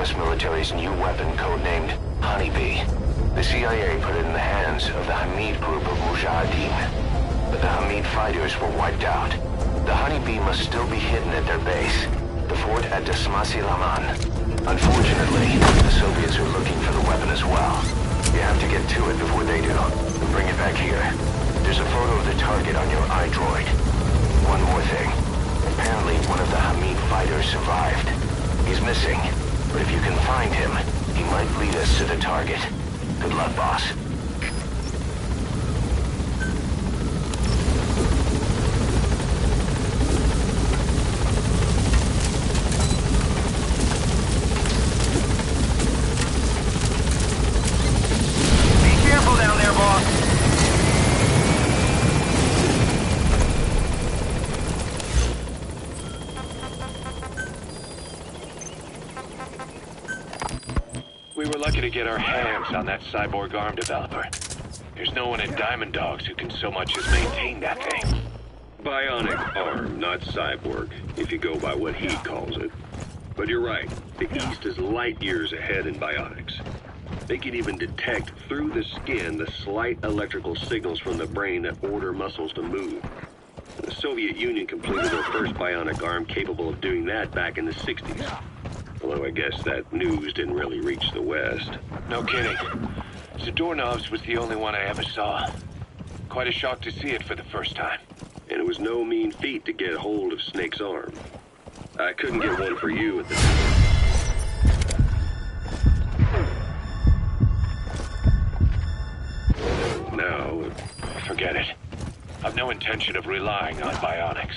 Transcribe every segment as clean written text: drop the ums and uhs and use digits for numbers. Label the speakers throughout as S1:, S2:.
S1: U.S. military's new weapon codenamed Honeybee. The CIA put it in the hands of the Hamid group of Mujahideen. But the Hamid fighters were wiped out. The Honeybee must still be hidden at their base, the fort at Dasmasi Laman. Unfortunately, the Soviets are looking for the weapon as well. You have to get to it before they do. Bring it back here. There's a photo of the target on your iDroid. One more thing. Apparently, one of the Hamid fighters survived. He's missing, but if you can find him, he might lead us to the target. Good luck, boss.
S2: Be careful down there, boss.
S3: We were lucky to get our hands on that cyborg arm developer. There's no one in Diamond Dogs who can so much as maintain that thing.
S4: Bionic arm, not cyborg, if you go by what he calls it. But you're right, the East is light years ahead in bionics. They can even detect through the skin the slight electrical signals from the brain that order muscles to move. The Soviet Union completed their first bionic arm capable of doing that back in the 60s. Although I guess that news didn't really reach the West.
S3: No kidding. Zadornov's was the only one I ever saw. Quite a shock to see it for the first time.
S4: And it was no mean feat to get hold of Snake's arm. I couldn't get one for you at the time. Now,
S3: Forget it. I've no intention of relying on bionics.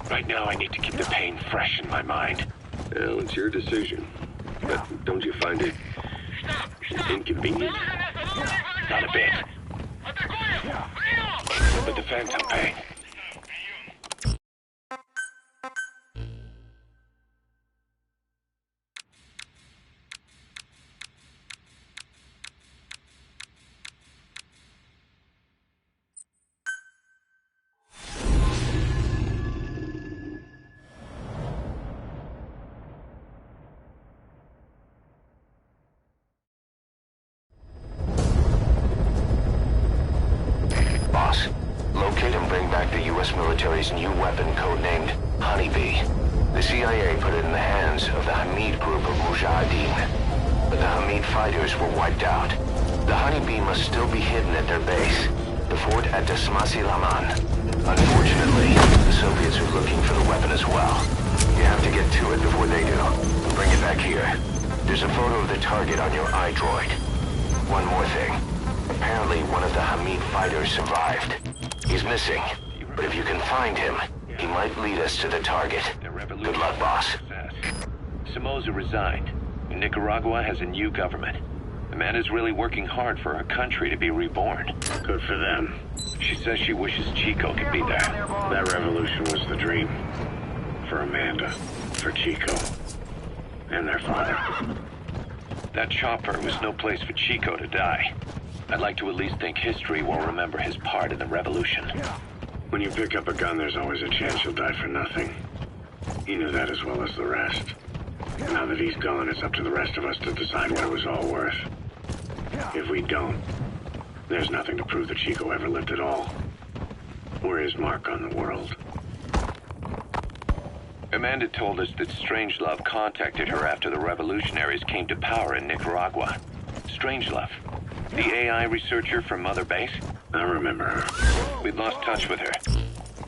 S3: Right now I need to keep the pain fresh in my mind.
S4: well, it's your decision. But don't you find it inconvenient?
S3: Not a bit. But the phantom pain.
S1: Boss, locate and bring back the U.S. military's new weapon codenamed Honeybee. The CIA put it in the hands of the Hamid group of Mujahideen. But the Hamid fighters were wiped out. The Honeybee must still be hidden at their base, the fort at Dasmasi Laman. Unfortunately, the Soviets are looking for the weapon as well. You have to get to it before they do. Bring it back here. There's a photo of the target on your iDroid. One more thing. Apparently, one of the Hamid fighters survived. He's missing, but if you can find him, he might lead us to the target. Good luck, boss.
S3: Somoza resigned. Nicaragua has a new government. Amanda's really working hard for her country to be reborn.
S4: Good for them.
S3: She says she wishes Chico could be there.
S4: That revolution was the dream. For Amanda, for Chico, and their father.
S3: That chopper was no place for Chico to die. I'd like to at least think history will remember his part in the revolution.
S4: When you pick up a gun, there's always a chance you'll die for nothing. He knew that as well as the rest. Now that he's gone, it's up to the rest of us to decide what it was all worth. If we don't, there's nothing to prove that Chico ever lived at all. We're his mark on the world.
S3: Amanda told us that Strangelove contacted her after the revolutionaries came to power in Nicaragua. Strangelove, the AI researcher from Mother Base?
S4: I remember her.
S3: We'd lost touch with her,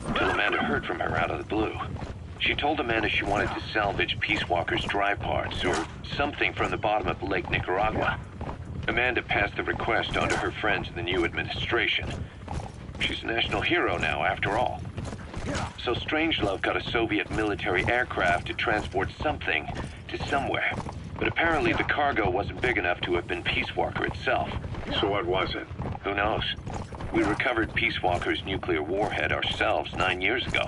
S3: until Amanda heard from her out of the blue. She told Amanda she wanted to salvage Peace Walker's drive parts, or something from the bottom of Lake Nicaragua. Amanda passed the request on to her friends in the new administration. She's a national hero now, after all. So Strangelove got a Soviet military aircraft to transport something to somewhere. But apparently the cargo wasn't big enough to have been Peace Walker itself.
S4: So what was it?
S3: Who knows? We recovered Peace Walker's nuclear warhead ourselves 9 years ago.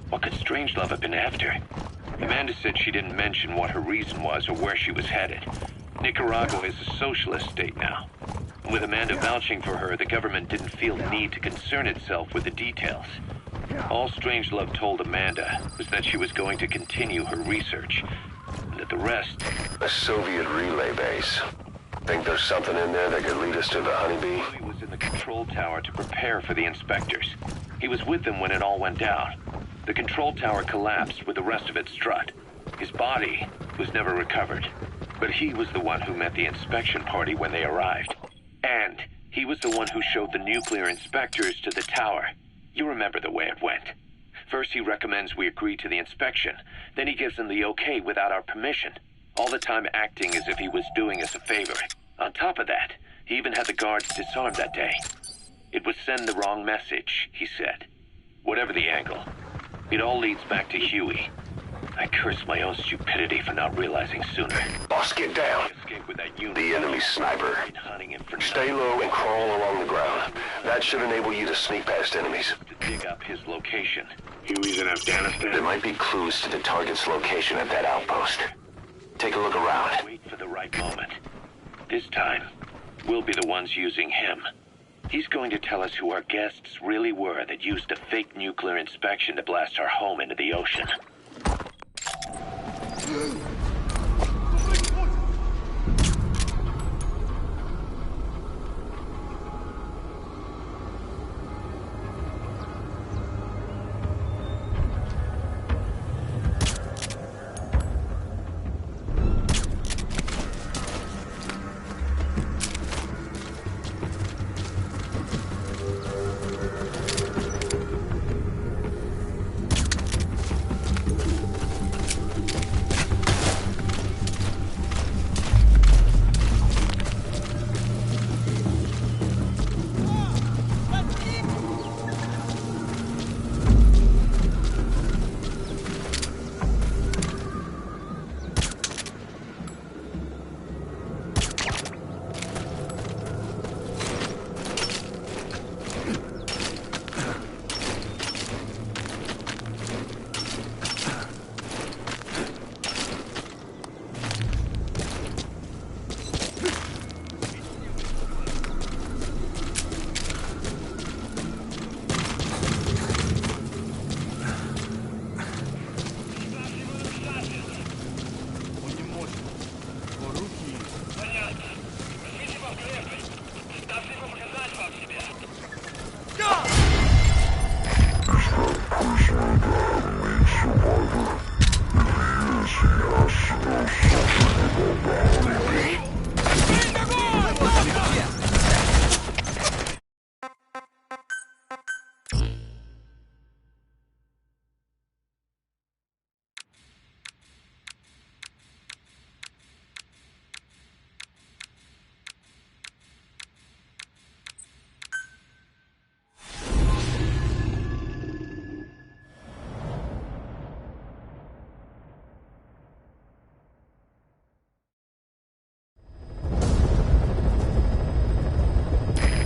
S3: What could Strangelove have been after? Amanda said she didn't mention what her reason was or where she was headed. Nicaragua is a socialist state now. With Amanda vouching for her, the government didn't feel the need to concern itself with the details. All Strangelove told Amanda was that she was going to continue her research, and that the rest...
S1: A Soviet relay base. Think there's something in there that could lead us to the Honeybee?
S3: He was in the control tower to prepare for the inspectors. He was with them when it all went down. The control tower collapsed with the rest of its strut. His body was never recovered. But he was the one who met the inspection party when they arrived. And he was the one who showed the nuclear inspectors to the tower. You remember the way it went. First he recommends we agree to the inspection. Then he gives them the okay without our permission. All the time acting as if he was doing us a favor. On top of that, he even had the guards disarmed that day. It would send the wrong message, he said. Whatever the angle, it all leads back to Huey. I curse my own stupidity for not realizing sooner.
S1: Boss, get down.
S3: Escape with that unit.
S1: The enemy sniper.
S3: Hunting him for
S1: Stay low and crawl along the ground. That should enable you to sneak past enemies.
S3: to dig up his location.
S4: Huey's in Afghanistan.
S1: There might be clues to the target's location at that outpost. Take a look around.
S3: Wait for the right moment. This time, we'll be the ones using him. He's going to tell us who our guests really were that used a fake nuclear inspection to blast our home into the ocean.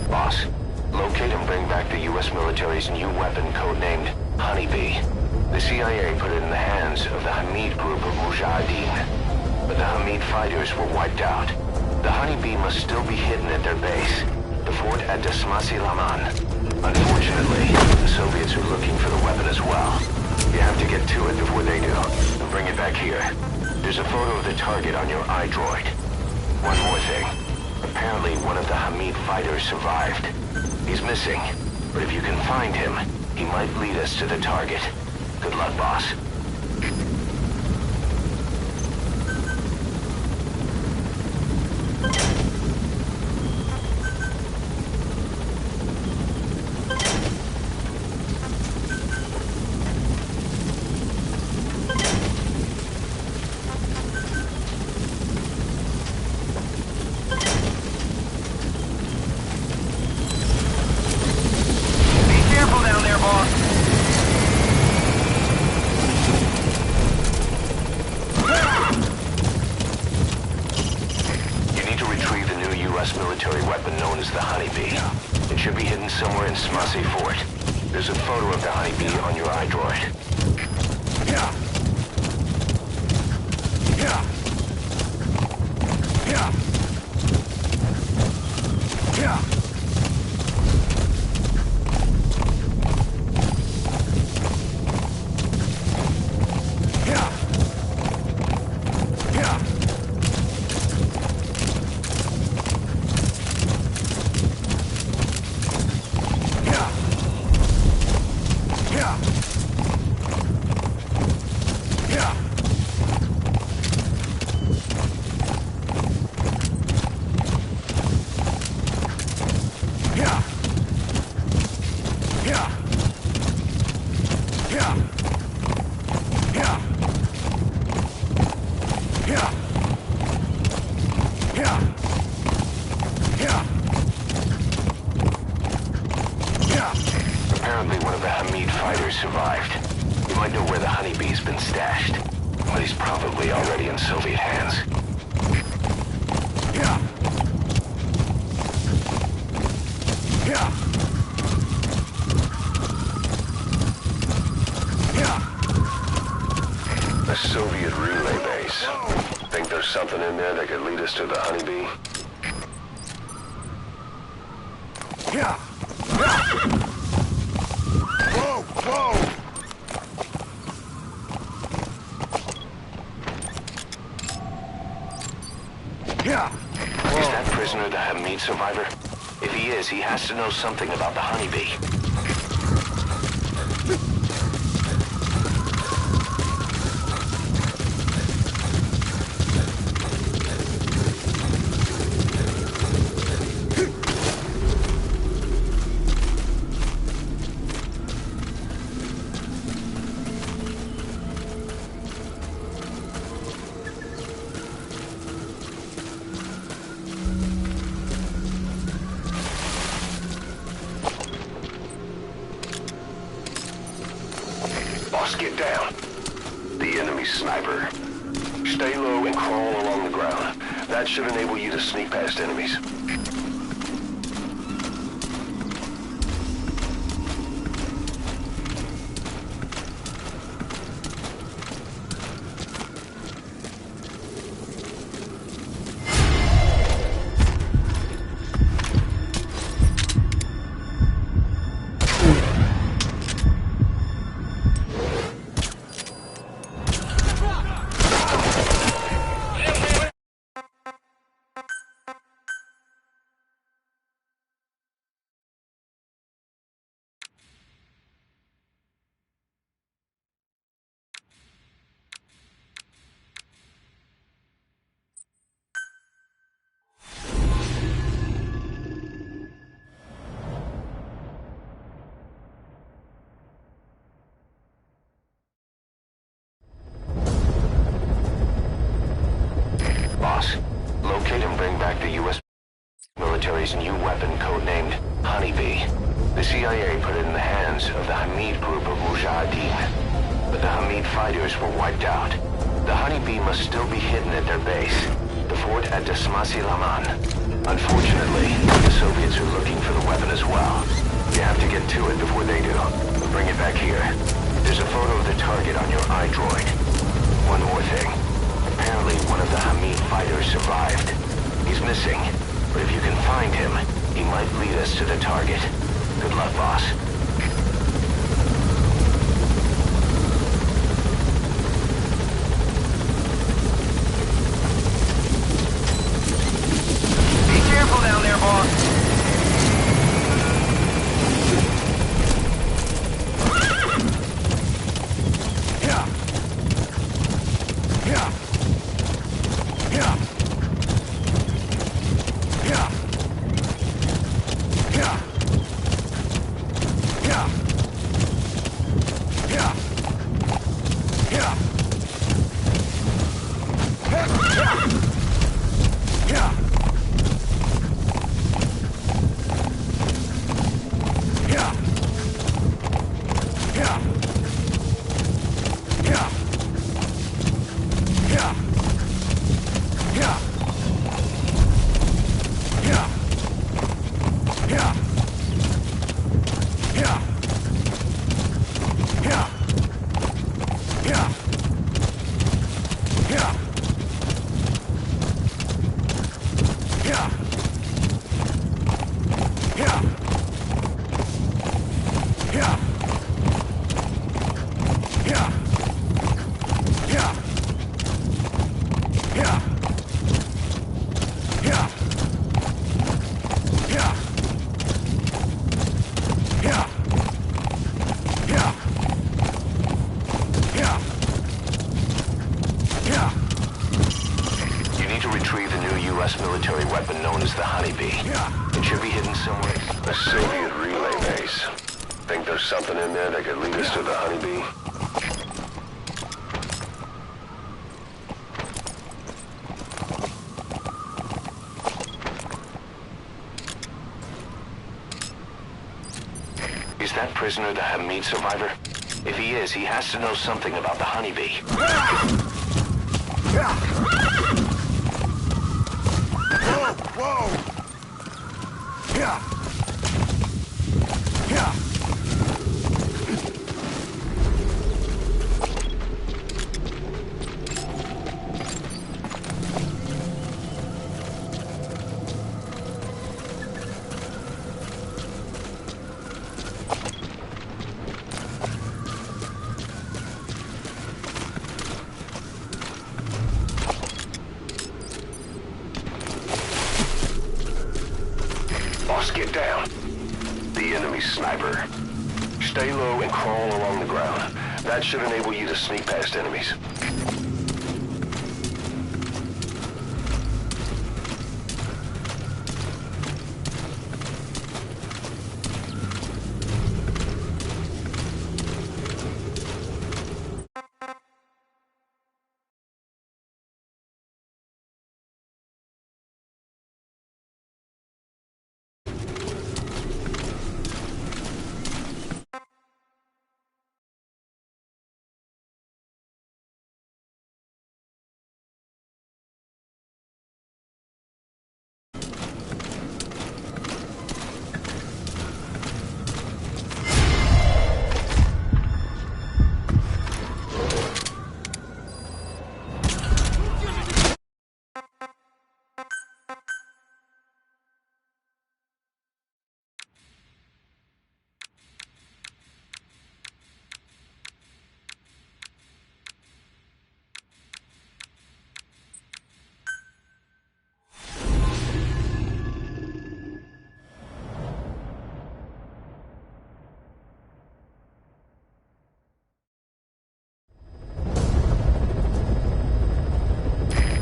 S1: Boss, locate and bring back the U.S. military's new weapon codenamed Honeybee. The CIA put it in the hands of the Hamid group of Mujahideen. But the Hamid fighters were wiped out. The Honeybee must still be hidden at their base, the fort at Dasmasi Laman. Unfortunately, the Soviets are looking for the weapon as well. You have to get to it before they do, and bring it back here. There's a photo of the target on your iDroid. One more thing. Apparently, one of the Hamid fighters survived. He's missing, but if you can find him, he might lead us to the target. Good luck, boss. Military weapon known as the Honeybee. It should be hidden somewhere in Smassi Fort. There's a photo of the Honeybee on your iDroid. Apparently one of the Hamid fighters survived. You might know where the honeybee's been stashed, but he's probably already in Soviet hands. A Soviet relay base. Think there's something in there that could lead us to the honeybee?
S2: Whoa, whoa!
S1: Is that prisoner the Hamid survivor? If he is, he has to know something about the honeybee. Boss, get down. The enemy sniper. Stay low and crawl along the ground. That should enable you to sneak past enemies. Boss, locate and bring back the U.S. military's new weapon codenamed Honeybee. The CIA put it in the hands of the Hamid group of Mujahideen, but the Hamid fighters were wiped out. The Honeybee must still be hidden at their base, the fort at Desmasi Laman. Unfortunately, the Soviets are looking for the weapon as well. You have to get to it before they do. Bring it back here. There's a photo of the target on your iDroid. One more thing. Apparently one of the Hamid fighters survived. He's missing, but if you can find him, he might lead us to the target. Good luck, boss.
S2: Be careful down there, boss. U.S. military weapon known as the Honeybee. It should be hidden somewhere. A Soviet relay base.
S1: Think there's something in there that could lead us to the honeybee? Is that prisoner the Hamid survivor? If he is, he has to know something about the honeybee.
S2: Whoa! Yeah! Yeah!
S1: Boss, get down. The enemy sniper. Stay low and crawl along the ground. That should enable you to sneak past enemies.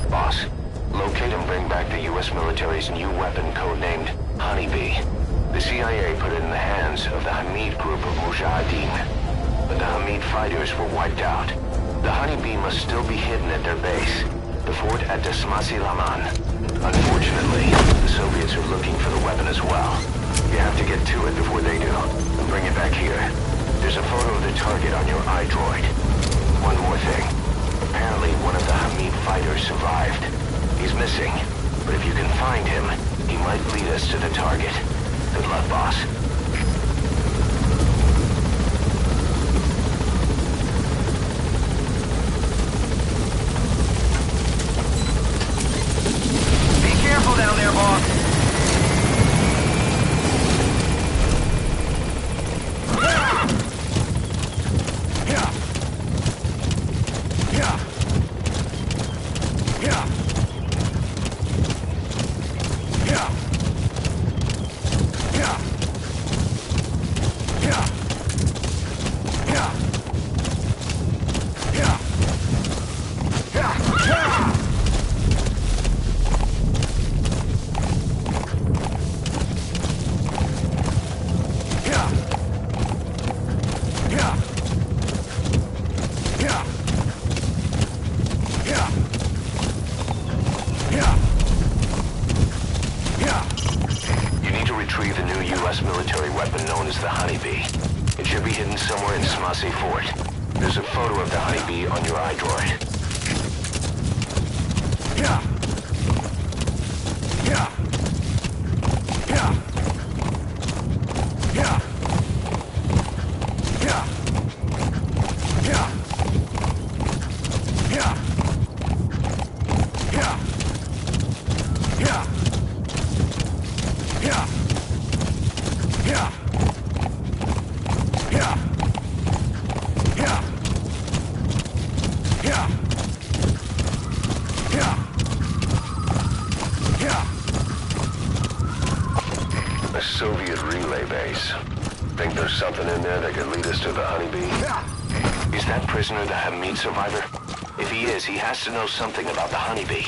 S1: Boss, locate and bring back the U.S. military's new weapon codenamed Honeybee. The CIA put it in the hands of the Hamid group of Mujahideen, but the Hamid fighters were wiped out. The Honeybee must still be hidden at their base, the fort at Desmasi Laman. Unfortunately, the Soviets are looking for the weapon as well. You have to get to it before they do, and bring it back here. There's a photo of the target on your iDroid. One more thing. Apparently, one of the Hamid fighters survived. He's missing, but if you can find him, he might lead us to the target. Good luck, boss.
S2: Be careful down there, boss!
S1: Retrieve the new U.S. military weapon known as the Honeybee. It should be hidden somewhere in Smasi Fort. There's a photo of the Honeybee on your iDroid.
S2: Yeah! Yeah! Yeah! Yeah! Yeah! Yeah! Yeah! Yeah! Yeah! Yeah! Yeah! Yeah! Yeah! Yeah! Yeah! Yeah!
S1: A Soviet relay base. Think there's something in there that could lead us to the Honeybee? Is that prisoner the Hamid survivor? If he is, he has to know something about the Honeybee.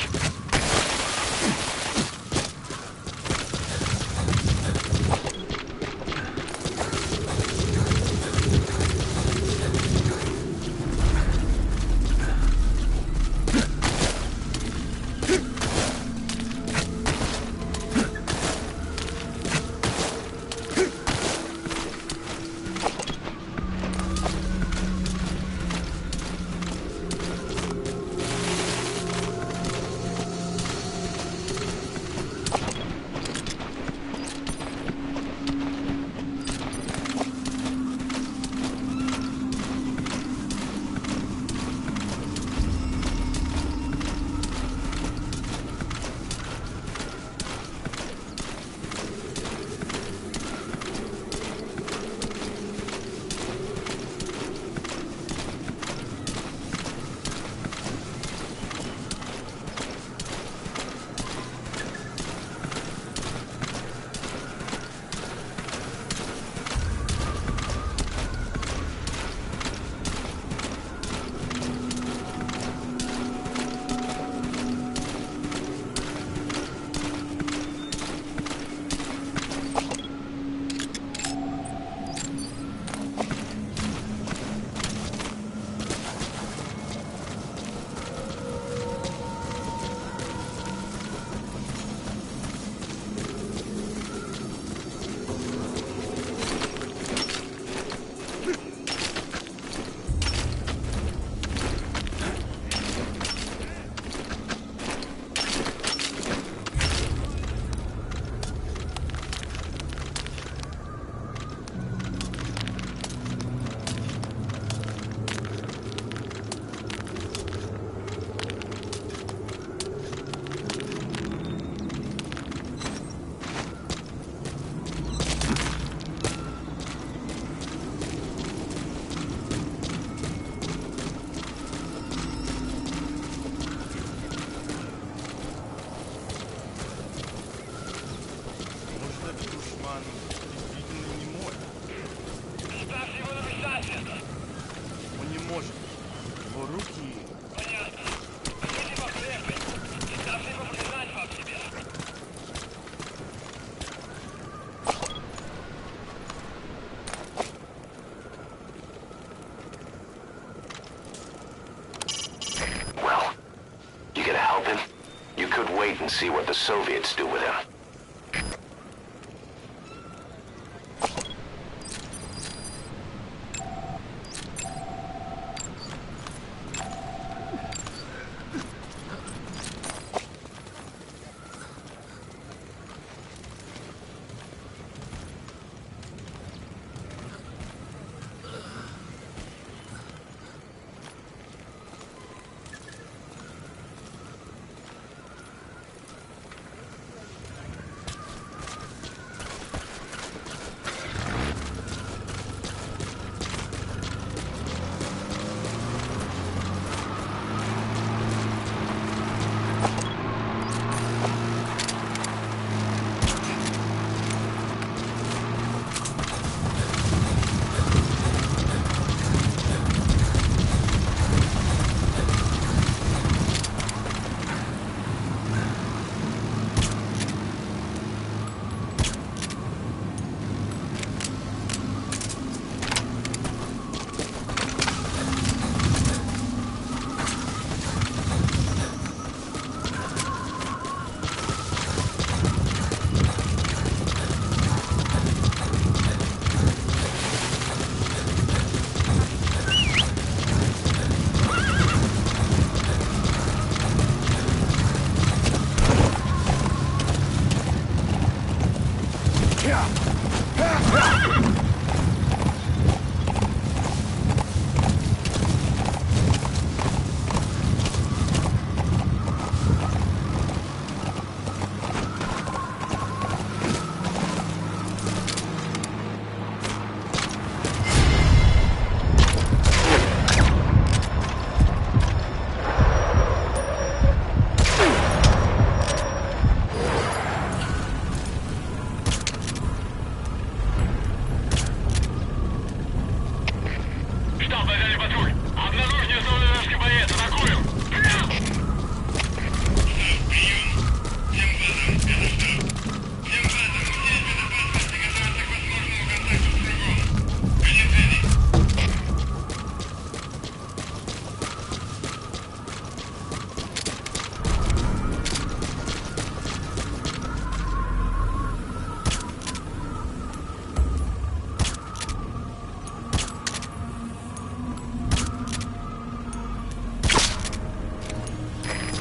S1: and see what the Soviets do with him.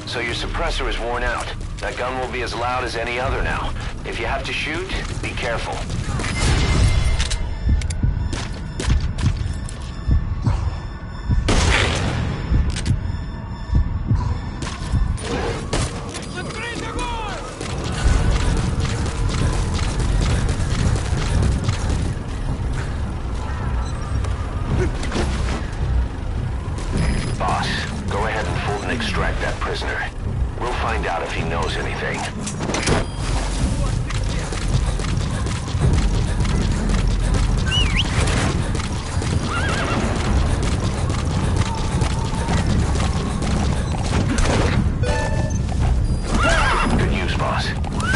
S1: So your suppressor is worn out. That gun will be as loud as any other now. If you have to shoot, be careful. Extract that prisoner. We'll find out if he knows anything. Good news, boss.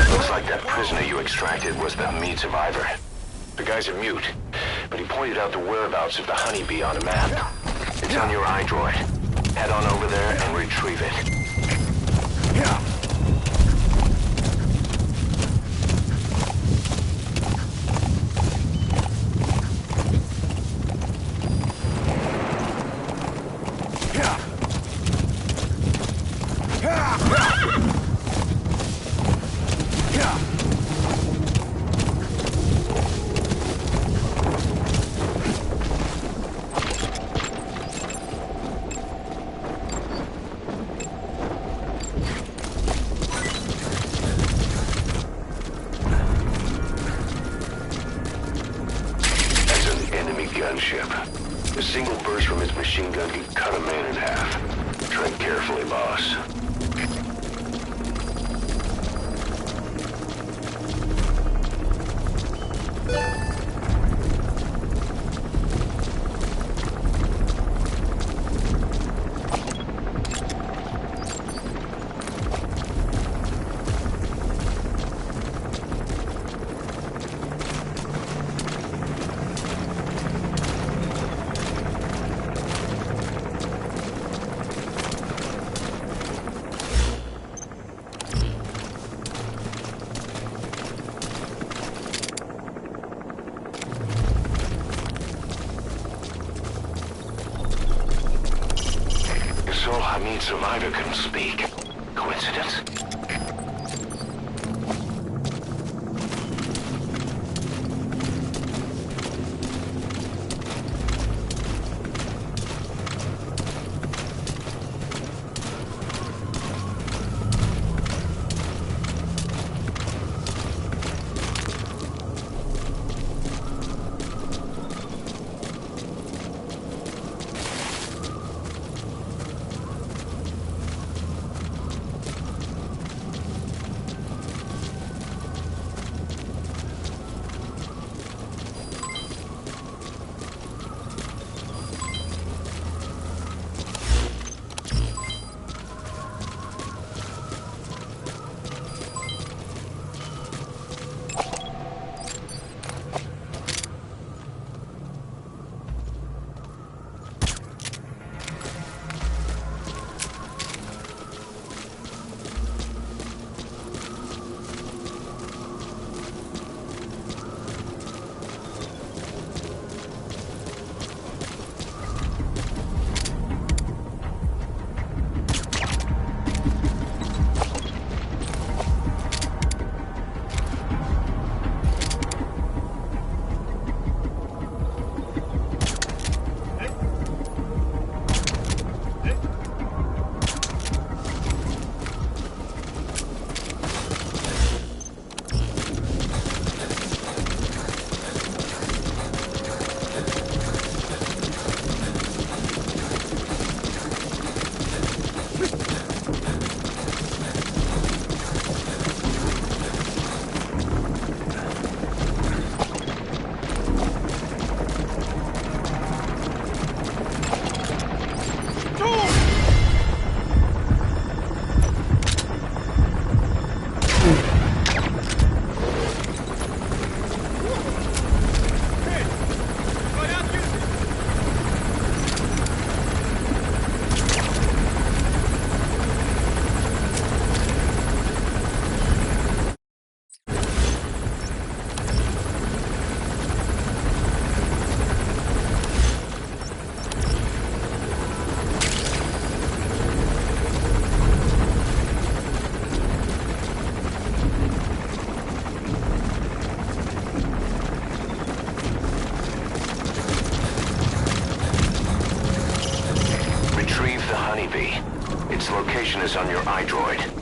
S1: Looks like that prisoner you extracted was the Hamid survivor. The guy's a mute, but he pointed out the whereabouts of the honeybee on a map. It's on your iDroid. Head on over there and retrieve it.
S2: Yeah.
S1: Gunship. A single burst from his machine gun could cut a man in half. Tread carefully, boss. sole Hamid survivor couldn't speak. Coincidence? Its location is on your iDroid.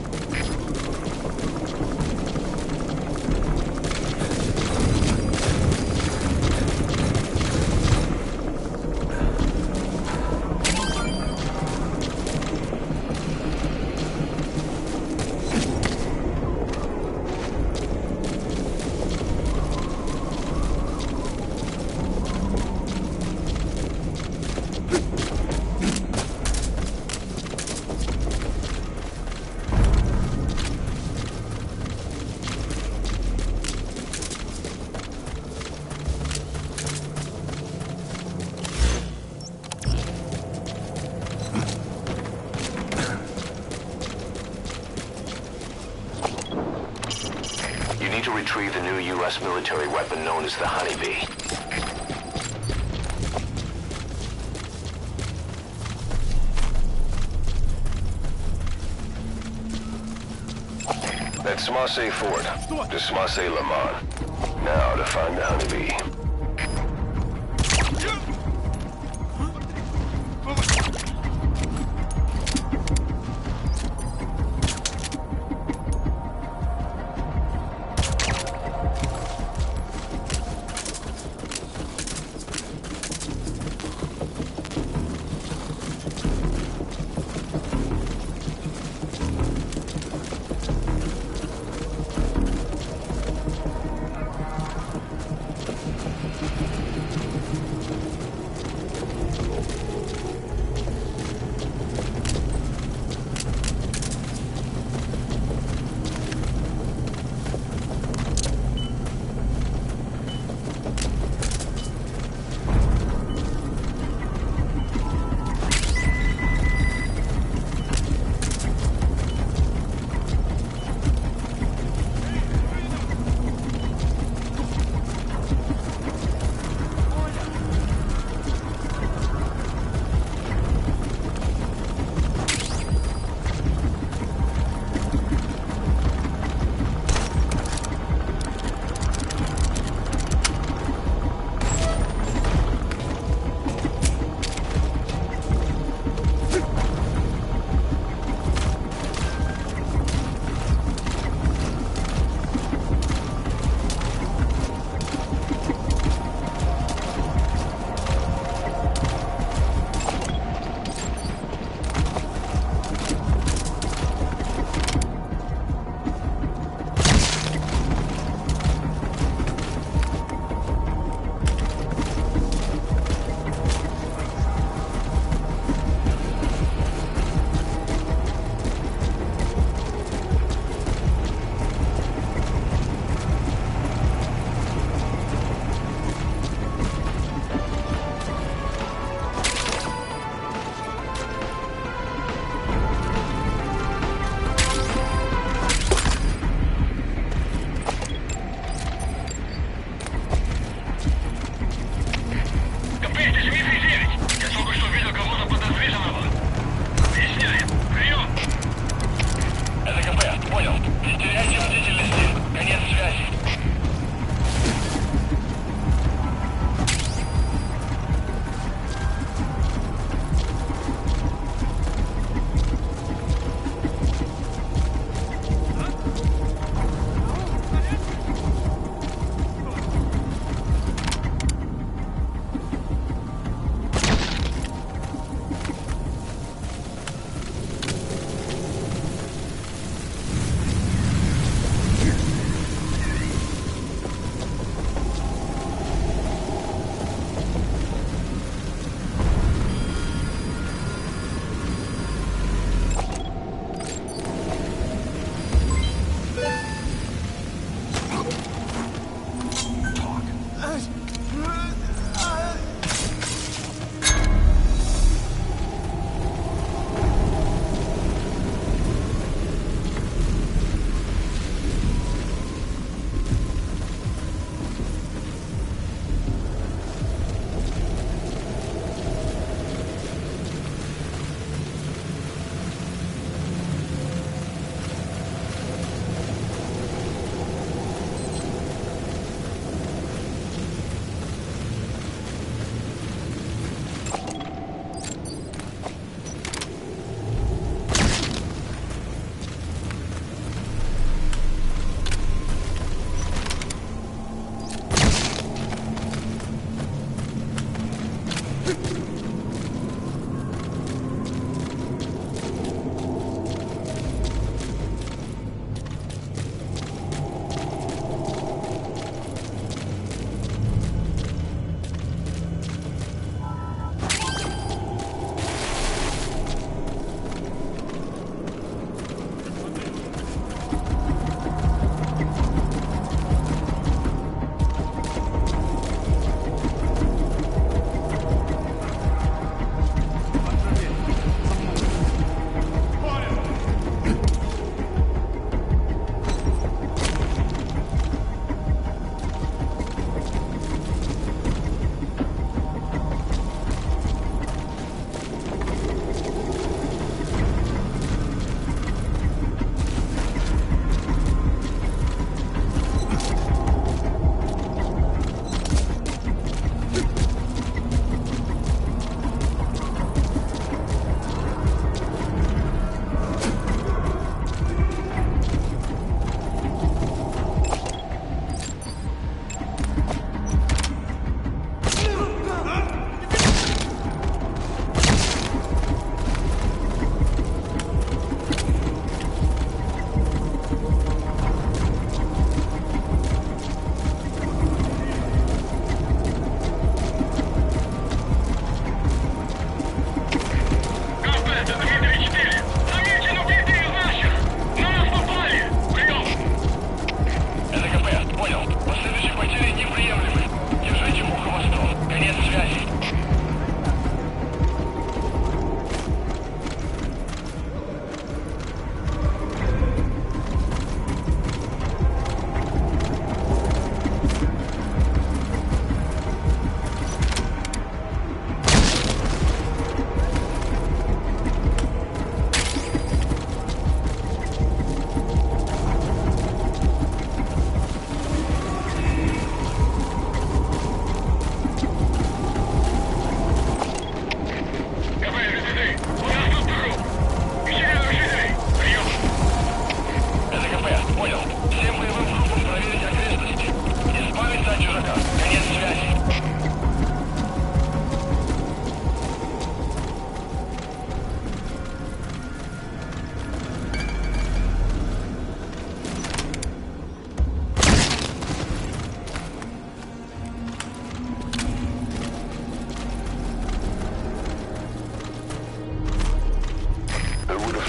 S1: You need to retrieve the new U.S. military weapon known as the Honeybee. That's Marseille Fort, to Marseille Le Mans. Now to find the Honeybee.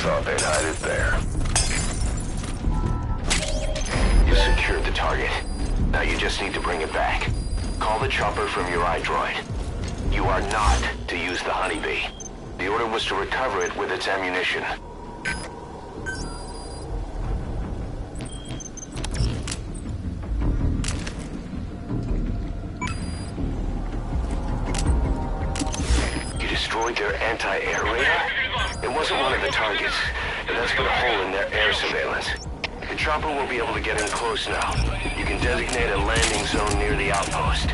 S1: thought they'd hide it there. You secured the target. Now you just need to bring it back. Call the chopper from your iDroid. You are not to use the Honeybee. The order was to recover it with its ammunition. You destroyed their anti-air radar? It wasn't one of the targets, and that's put a hole in their air surveillance. The chopper will be able to get in close now. You can designate a landing zone near the outpost.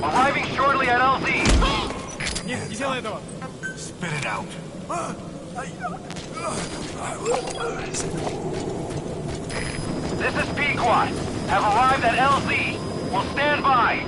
S5: Arriving shortly at LZ.
S2: Не делай этого.
S6: Spit it out.
S5: This is Pequod. Have arrived at LZ. Will stand by.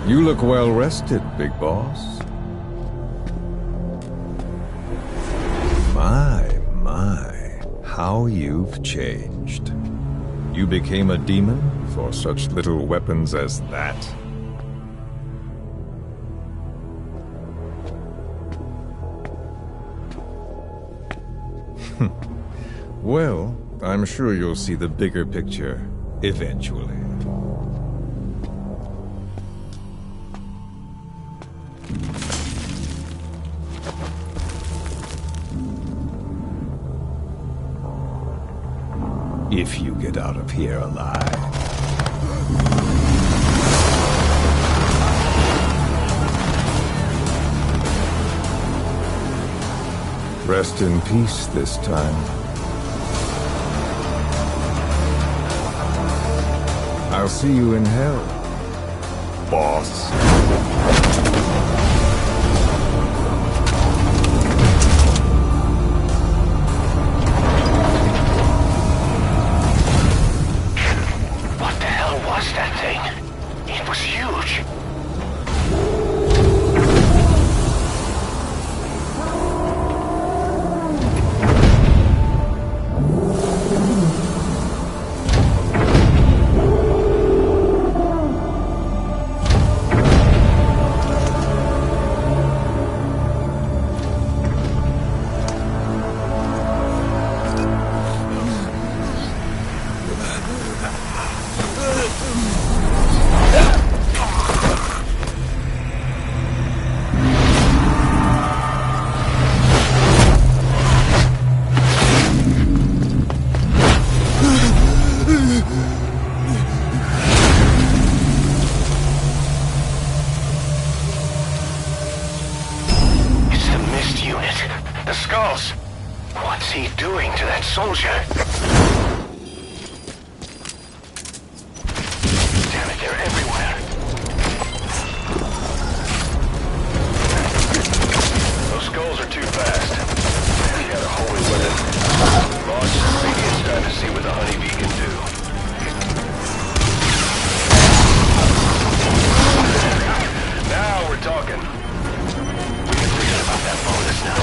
S7: You look well rested, big boss. My, how you've changed. You became a demon for such little weapons as that? Well, I'm sure you'll see the bigger picture eventually. If you get out of here alive. Rest in peace this time. I'll see you in hell, boss.
S1: else. What's he doing to that soldier? Damn it, they're everywhere. Those skulls are too fast. You got a holy with it. Boss, maybe it's time to see what the honeybee can do. Now we're talking. We can forget about that bonus now.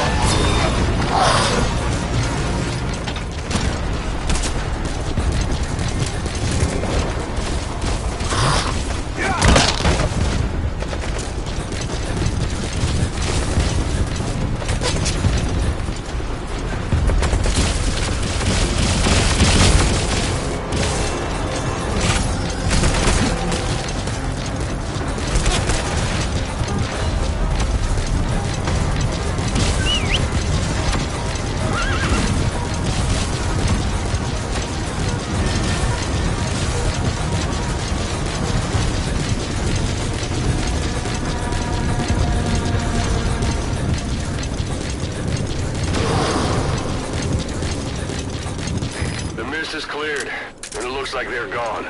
S1: Is cleared, and it looks like they're gone.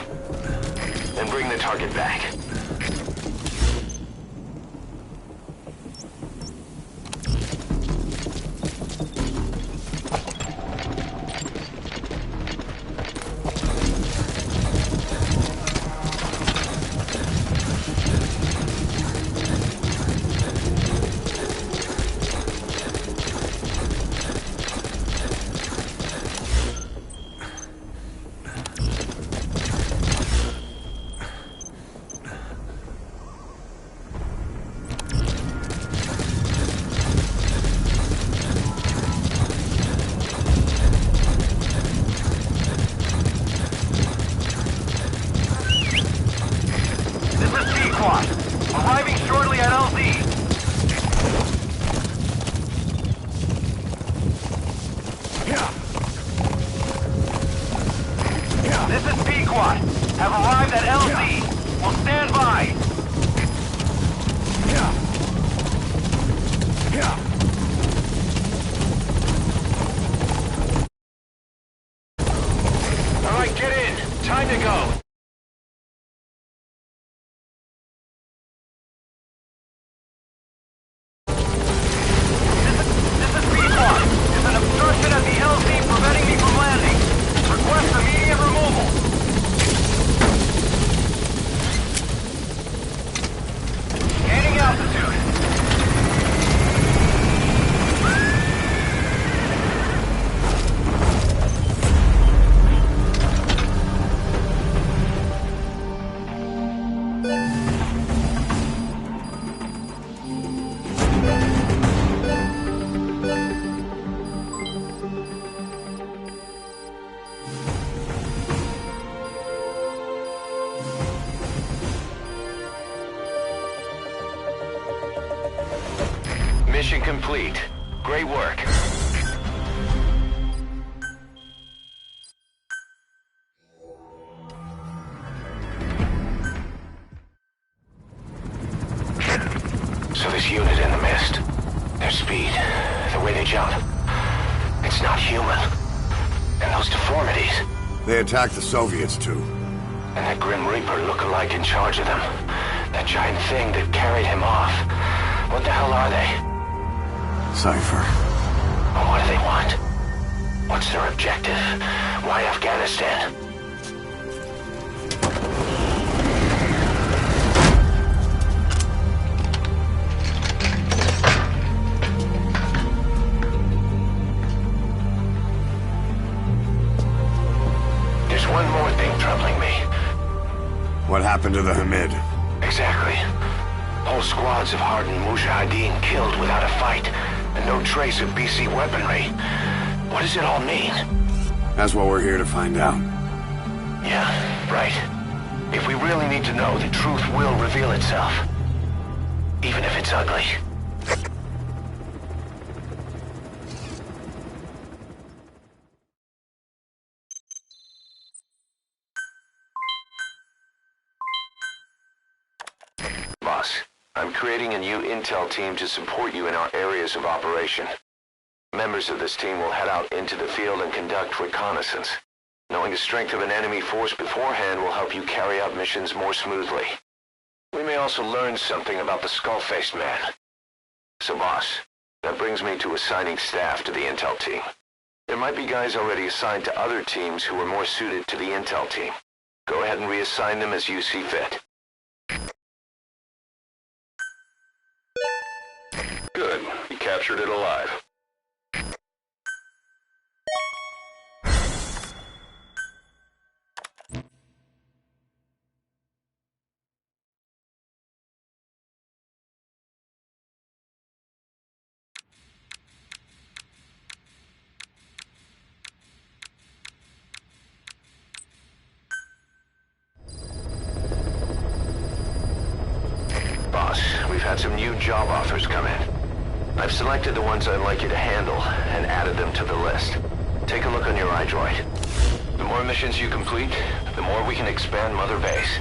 S1: Then bring the target back.
S5: Arriving shortly at LZ. This is Pequot. Have arrived at LZ. Will stand by.
S1: All right, get in. Time to go. Mission complete. Great work. So this unit in the mist, their speed, the way they jump, it's not human. And those deformities.
S6: They attacked the Soviets too.
S1: And that Grim Reaper look-alike in charge of them. That giant thing that carried him off. What the hell are they?
S6: Cypher.
S1: Well, what do they want? What's their objective? Why Afghanistan? There's one more thing troubling me.
S6: What happened to the Hamid?
S1: Exactly. Whole squads of hardened Mujahideen killed without a fight, and no trace of BC weaponry. What does it all mean?
S6: That's what we're here to find out.
S1: Yeah, right. If we really need to know, the truth will reveal itself. Even if it's ugly. Boss, I'm creating a new intel team to support you in our areas of operation. members of this team will head out into the field and conduct reconnaissance. Knowing the strength of an enemy force beforehand will help you carry out missions more smoothly. We may also learn something about the skull-faced man. So boss, that brings me to assigning staff to the intel team. There might be guys already assigned to other teams who are more suited to the intel team. Go ahead and reassign them as you see fit.
S4: Good. You captured it alive.
S1: Boss, we've had some new job offers come in. I've selected the ones I'd like you to handle and added them to the list. Take a look on your iDroid. The more missions you complete, the more we can expand Mother Base.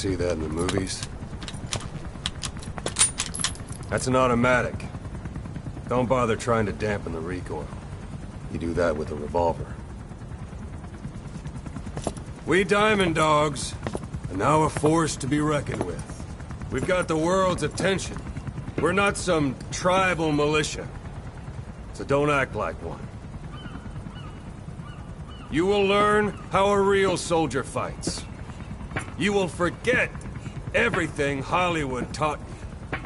S8: see that in the movies? That's an automatic. Don't bother trying to dampen the recoil. You do that with a revolver. We Diamond Dogs are now a force to be reckoned with. We've got the world's attention. We're not some tribal militia. So don't act like one. You will learn how a real soldier fights. You will forget everything Hollywood taught you.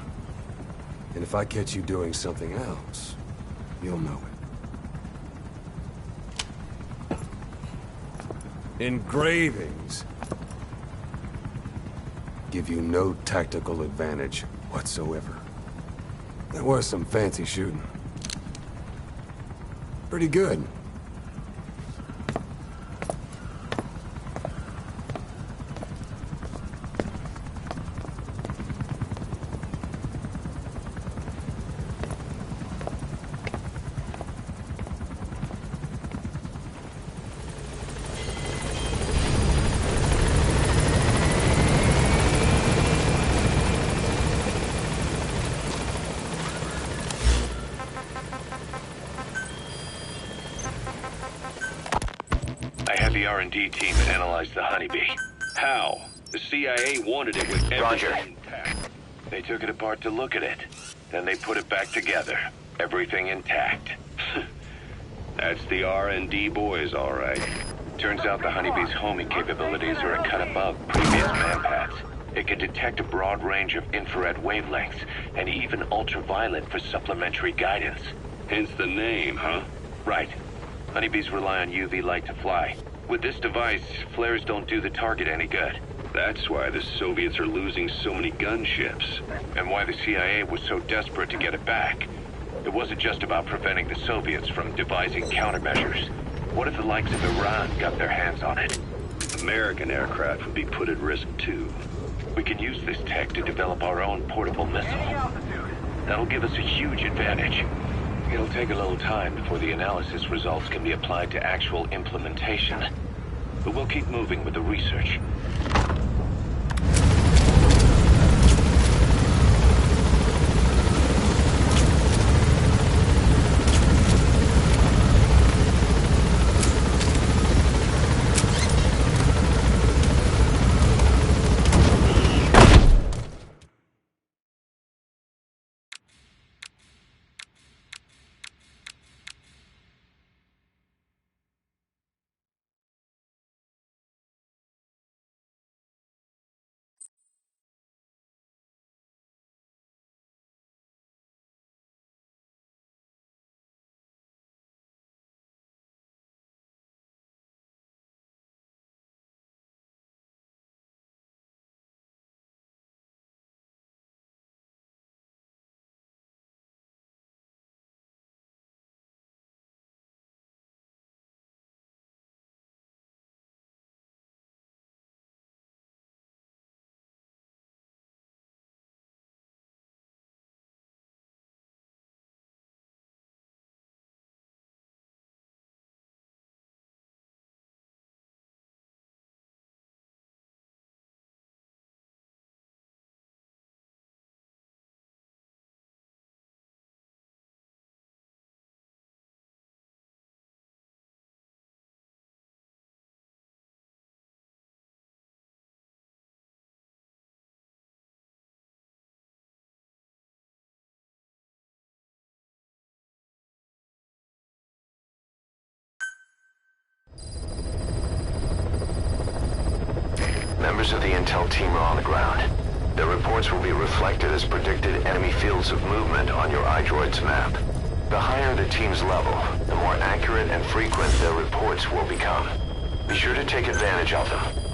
S8: And if I catch you doing something else, you'll know it. Engravings give you no tactical advantage whatsoever. That was some fancy shooting. Pretty good.
S3: The R&D team analyzed the honeybee.
S4: How? The CIA wanted it with everything
S1: Roger.
S4: intact.
S3: They took it apart to look at it. Then they put it back together. Everything intact.
S4: That's the R&D boys, all right.
S3: Turns out the honeybee's homing capabilities are a cut above previous manpads. It can detect a broad range of infrared wavelengths, and even ultraviolet for supplementary guidance.
S4: Hence the name, huh?
S3: Right. Honeybees rely on UV light to fly. With this device, flares don't do the target any good.
S4: That's why the Soviets are losing so many gunships.
S3: And why the CIA was so desperate to get it back. It wasn't just about preventing the Soviets from devising countermeasures. What if the likes of Iran got their hands on it?
S4: American aircraft would be put at risk too.
S3: We can use this tech to develop our own portable missile. That'll give us a huge advantage. It'll take a little time before the analysis results can be applied to actual implementation. But we'll keep moving with the research. Members of the intel team are on the ground. Their reports will be reflected as predicted enemy fields of movement on your iDroid's map. The higher the team's level, the more accurate and frequent their reports will become. Be sure to take advantage of them.